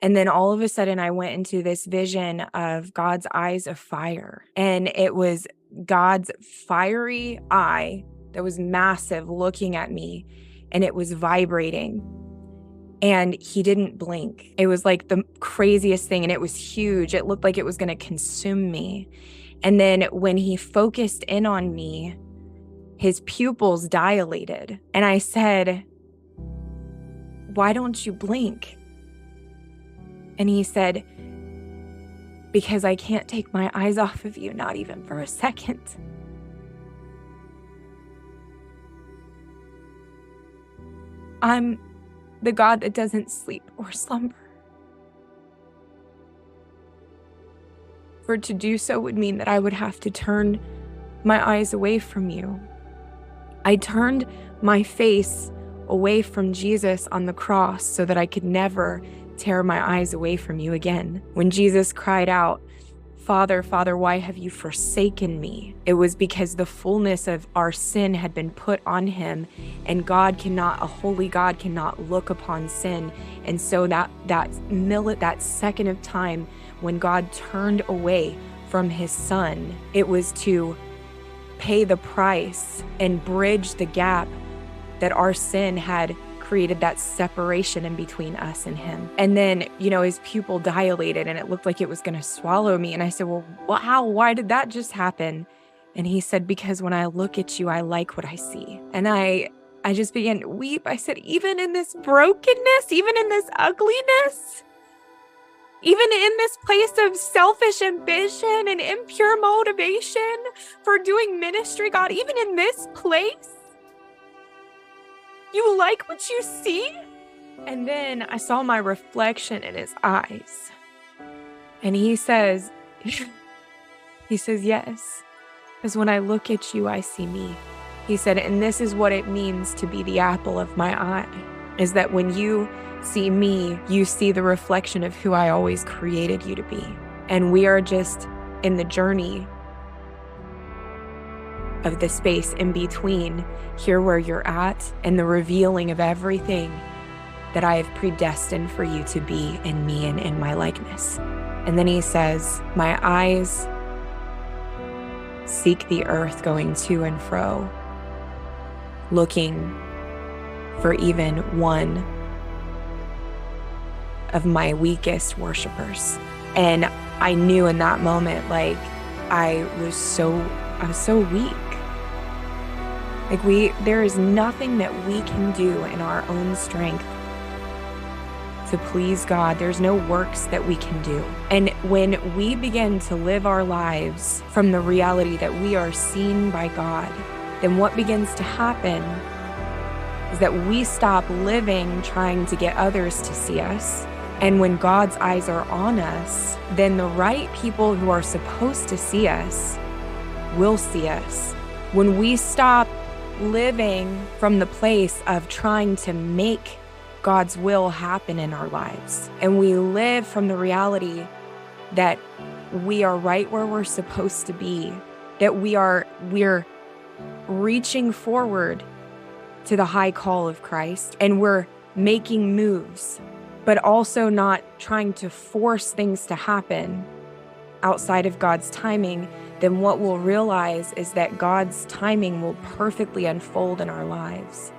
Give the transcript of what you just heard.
And then all of a sudden I went into this vision of God's eyes of fire. And it was God's fiery eye that was massive looking at me, and it was vibrating. And he didn't blink. It was like the craziest thing, and it was huge. It looked like it was going to consume me. And then when he focused in on me, his pupils dilated. And I said, "Why don't you blink?" And he said, "Because I can't take my eyes off of you, not even for a second." I'm the God that doesn't sleep or slumber. For to do so would mean that I would have to turn my eyes away from you. I turned my face away from Jesus on the cross so that I could never tear my eyes away from you again. When Jesus cried out, "Father, Father, why have you forsaken me?" It was because the fullness of our sin had been put on him, and a holy God cannot look upon sin. And so that second of time when God turned away from his son, it was to pay the price and bridge the gap that our sin had created, that separation in between us and him. And then, his pupil dilated and it looked like it was going to swallow me. And I said, well, how? Why did that just happen? And he said, because when I look at you, I like what I see. And I just began to weep. I said, even in this brokenness, even in this ugliness, even in this place of selfish ambition and impure motivation for doing ministry, God, even in this place, you like what you see? And then I saw my reflection in his eyes. And he says, yes, because when I look at you, I see me. He said, and this is what it means to be the apple of my eye, is that when you see me, you see the reflection of who I always created you to be. And we are just in the journey of the space in between here where you're at and the revealing of everything that I have predestined for you to be in me and in my likeness. And then he says, my eyes seek the earth going to and fro, looking for even one of my weakest worshipers. And I knew in that moment, I was so weak. There is nothing that we can do in our own strength to please God. There's no works that we can do. And when we begin to live our lives from the reality that we are seen by God, then what begins to happen is that we stop living trying to get others to see us. And when God's eyes are on us, then the right people who are supposed to see us will see us. When we stop living from the place of trying to make God's will happen in our lives, and we live from the reality that we are right where we're supposed to be, that we're reaching forward to the high call of Christ, and we're making moves, but also not trying to force things to happen outside of God's timing, then what we'll realize is that God's timing will perfectly unfold in our lives.